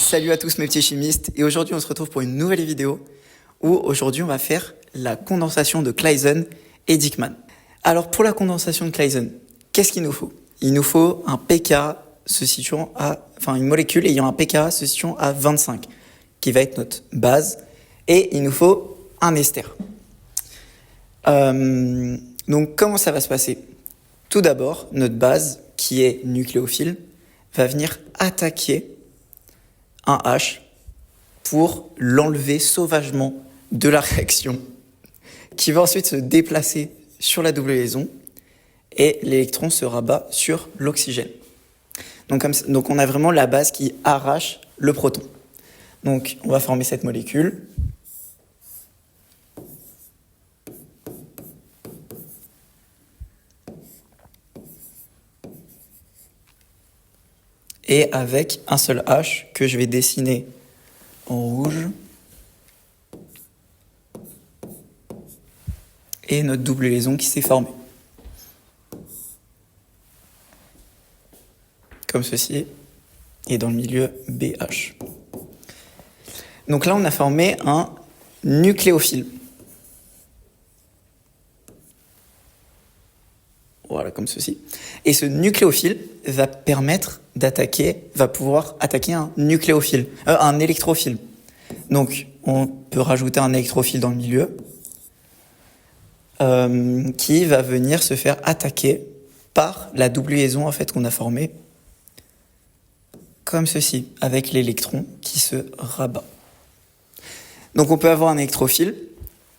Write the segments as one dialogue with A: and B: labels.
A: Salut à tous mes petits chimistes, et aujourd'hui on se retrouve pour une nouvelle vidéo où aujourd'hui on va faire la condensation de Claisen et Dieckmann. Alors pour la condensation de Claisen, qu'est-ce qu'il nous faut? Il nous faut un pK se situant à, une molécule ayant un pK se situant à 25, qui va être notre base, et il nous faut un ester. Donc comment ça va se passer? Tout d'abord, notre base, qui est nucléophile, va venir attaquer un H pour l'enlever sauvagement de la réaction, qui va ensuite se déplacer sur la double liaison et l'électron se rabat sur l'oxygène. Donc on a vraiment la base qui arrache le proton. Donc on va former cette molécule. Et avec un seul H que je vais dessiner en rouge. Et notre double liaison qui s'est formée. Comme ceci. Et dans le milieu, BH. Donc là, on a formé un nucléophile. Voilà, comme ceci. Et ce nucléophile va pouvoir attaquer un nucléophile, un électrophile. Donc, on peut rajouter un électrophile dans le milieu, qui va venir se faire attaquer par la double liaison en fait qu'on a formée, comme ceci, avec l'électron qui se rabat. Donc, on peut avoir un électrophile.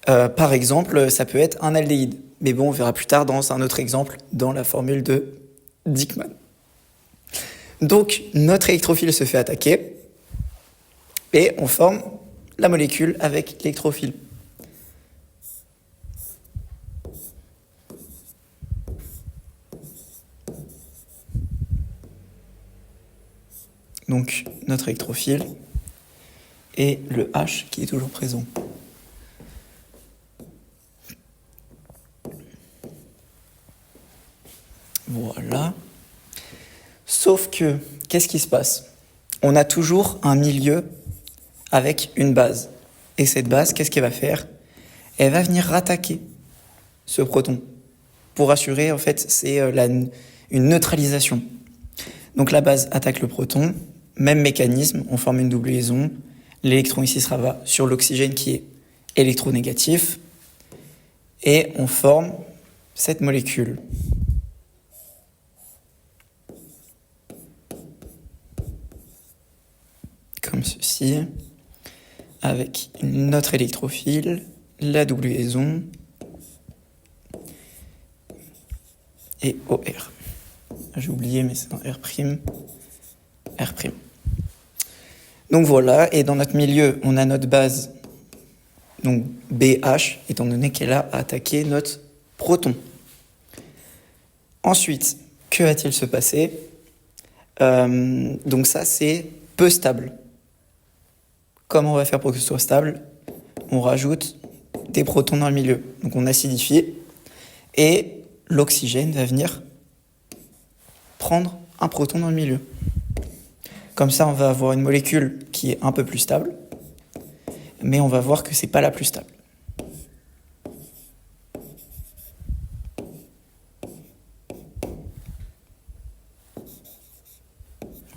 A: Par exemple, ça peut être un aldéhyde. Mais bon, on verra plus tard dans un autre exemple, dans la formule de Dieckmann. Donc, notre électrophile se fait attaquer et on forme la molécule avec l'électrophile. Donc, notre électrophile et le H qui est toujours présent. Voilà. Sauf que, qu'est-ce qui se passe? On a toujours un milieu avec une base. Et cette base, qu'est-ce qu'elle va faire? Elle va venir rattaquer ce proton pour assurer, en fait, c'est une neutralisation. Donc la base attaque le proton, même mécanisme, on forme une double liaison. L'électron ici se rabat sur l'oxygène qui est électronégatif. Et on forme cette molécule. Comme ceci, avec notre électrophile, la double liaison et OR. J'ai oublié, mais c'est un R', R'. Donc voilà, et dans notre milieu, on a notre base, donc BH, étant donné qu'elle a attaqué notre proton. Ensuite, que va-t-il se passer? Donc ça, c'est peu stable. Comment on va faire pour que ce soit stable? On rajoute des protons dans le milieu. Donc on acidifie et l'oxygène va venir prendre un proton dans le milieu. Comme ça, on va avoir une molécule qui est un peu plus stable, mais on va voir que c'est pas la plus stable.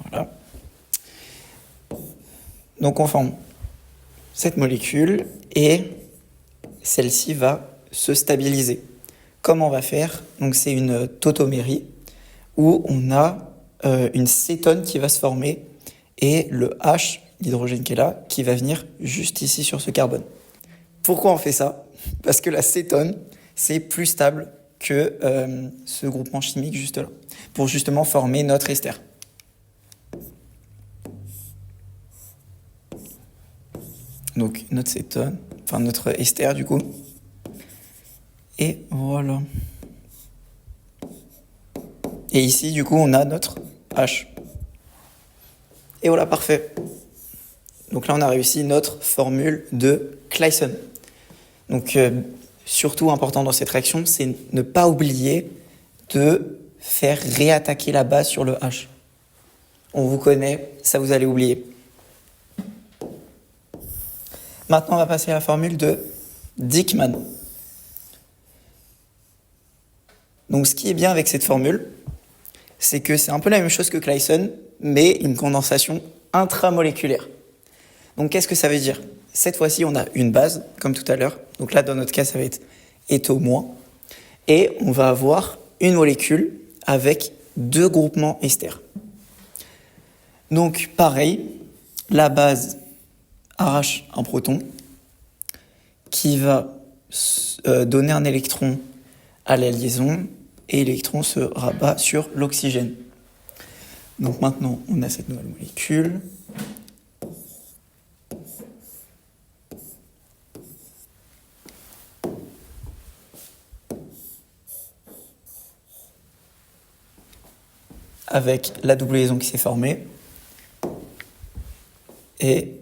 A: Voilà. Donc on forme cette molécule et celle-ci va se stabiliser. Comment on va faire? Donc c'est une tautomérie où on a une cétone qui va se former et le H, l'hydrogène qui est là, qui va venir juste ici sur ce carbone. Pourquoi on fait ça? Parce que la cétone, c'est plus stable que ce groupement chimique juste là, pour justement former notre ester. Donc notre cétone, notre ester du coup. Et voilà. Et ici du coup on a notre H. Et voilà, parfait. Donc là on a réussi notre formule de Claisen. Donc surtout important dans cette réaction, c'est ne pas oublier de faire réattaquer la base sur le H. On vous connaît, ça vous allez oublier. Maintenant, on va passer à la formule de Dieckmann. Donc, ce qui est bien avec cette formule, c'est que c'est un peu la même chose que Claisen, mais une condensation intramoléculaire. Donc, qu'est-ce que ça veut dire? Cette fois-ci, on a une base, comme tout à l'heure. Donc là, dans notre cas, ça va être étau-. Et on va avoir une molécule avec 2 groupements ester. Donc, pareil, la base arrache un proton qui va donner un électron à la liaison et l'électron se rabat sur l'oxygène. Donc maintenant, on a cette nouvelle molécule. Avec la double liaison qui s'est formée. Et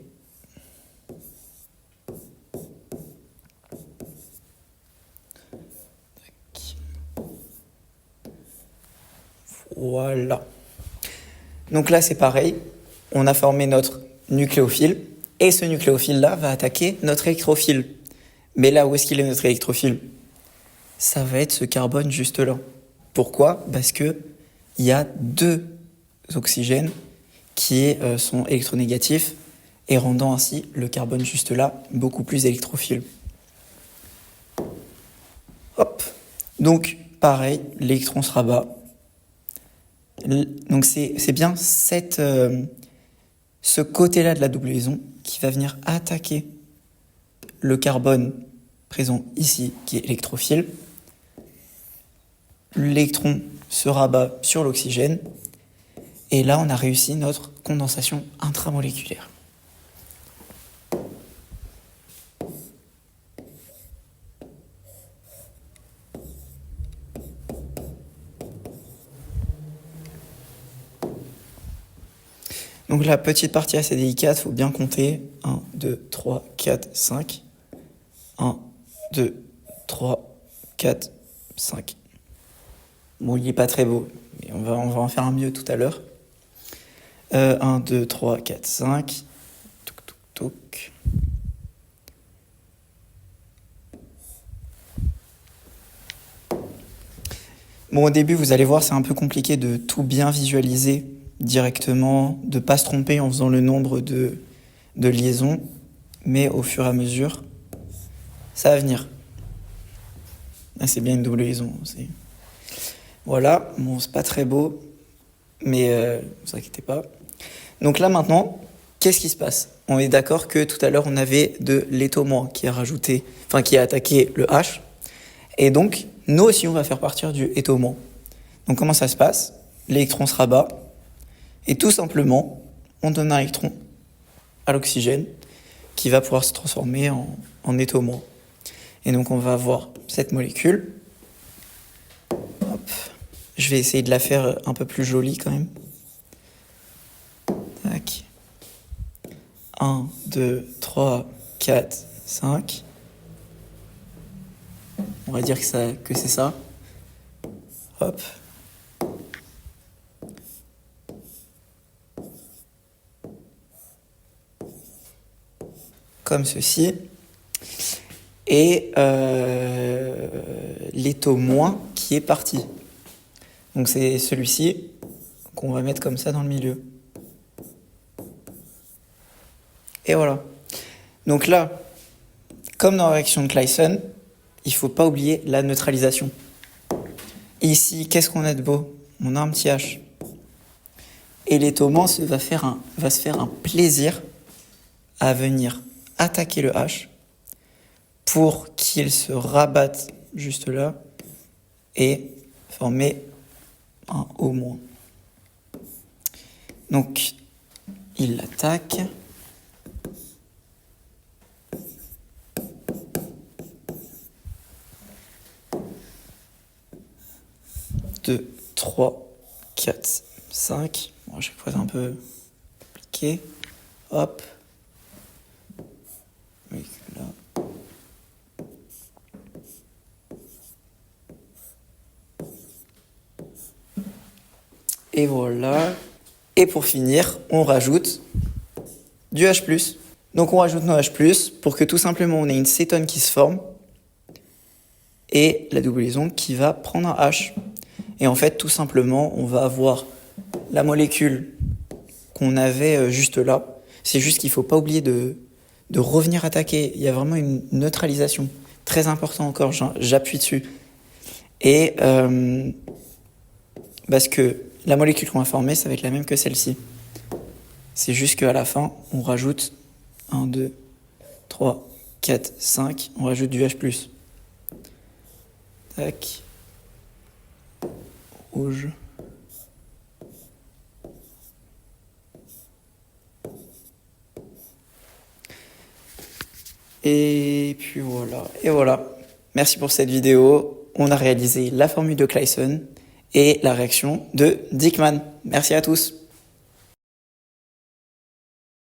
A: voilà. Donc là, c'est pareil. On a formé notre nucléophile. Et ce nucléophile-là va attaquer notre électrophile. Mais là, où est-ce qu'il est notre électrophile? Ça va être ce carbone juste là. Pourquoi? Parce que il y a 2 oxygènes qui sont électronégatifs et rendant ainsi le carbone juste là beaucoup plus électrophile. Hop. Donc, pareil, l'électron se rabat. Donc, c'est bien ce côté-là de la double liaison qui va venir attaquer le carbone présent ici, qui est électrophile. L'électron se rabat sur l'oxygène. Et là, on a réussi notre condensation intramoléculaire. Donc la petite partie assez délicate, il faut bien compter. 1, 2, 3, 4, 5. 1, 2, 3, 4, 5. Bon, il n'est pas très beau, mais on va en faire un mieux tout à l'heure. 1, 2, 3, 4, 5. Touk, touk, touk. Bon, au début, vous allez voir, c'est un peu compliqué de tout bien visualiser directement, de ne pas se tromper en faisant le nombre de liaisons, mais au fur et à mesure, ça va venir. Ah, c'est bien une double liaison. Voilà, bon, c'est pas très beau, mais ne vous inquiétez pas. Donc là maintenant, qu'est-ce qui se passe? On est d'accord que tout à l'heure on avait de l'étau- qui a attaqué le H, et donc nous aussi on va faire partir du étau-. Donc comment ça se passe? L'électron se rabat, et tout simplement, on donne un électron à l'oxygène qui va pouvoir se transformer en étau-. Et donc on va avoir cette molécule. Hop. Je vais essayer de la faire un peu plus jolie quand même. Tac. 1, 2, 3, 4, 5. On va dire que c'est ça. Hop. Comme ceci. Et l'étau- qui est parti. Donc c'est celui-ci qu'on va mettre comme ça dans le milieu. Et voilà. Donc là, comme dans la réaction de Claisen, il ne faut pas oublier la neutralisation. Ici, qu'est-ce qu'on a de beau? On a un petit H. Et l'étau- va se faire un plaisir à venir attaquer le H pour qu'il se rabatte juste là et former un O-. Donc, il l'attaque. 2, 3, 4, 5. Bon, à chaque fois, c'est un peu compliqué. Hop. Là. Et voilà. Et pour finir, on rajoute du H+. Donc on rajoute nos H+, pour que tout simplement on ait une cétone qui se forme, et la double liaison qui va prendre un H. Et en fait, tout simplement, on va avoir la molécule qu'on avait juste là. C'est juste qu'il ne faut pas oublier de revenir attaquer. Il y a vraiment une neutralisation. Très important encore, j'appuie dessus. Et parce que la molécule qu'on va former, ça va être la même que celle-ci. C'est juste qu'à la fin, on rajoute 1, 2, 3, 4, 5. On rajoute du H+. Tac. Rouge. Et puis voilà. Et voilà. Merci pour cette vidéo. On a réalisé la formule de Claisen et la réaction de Dieckmann. Merci à tous.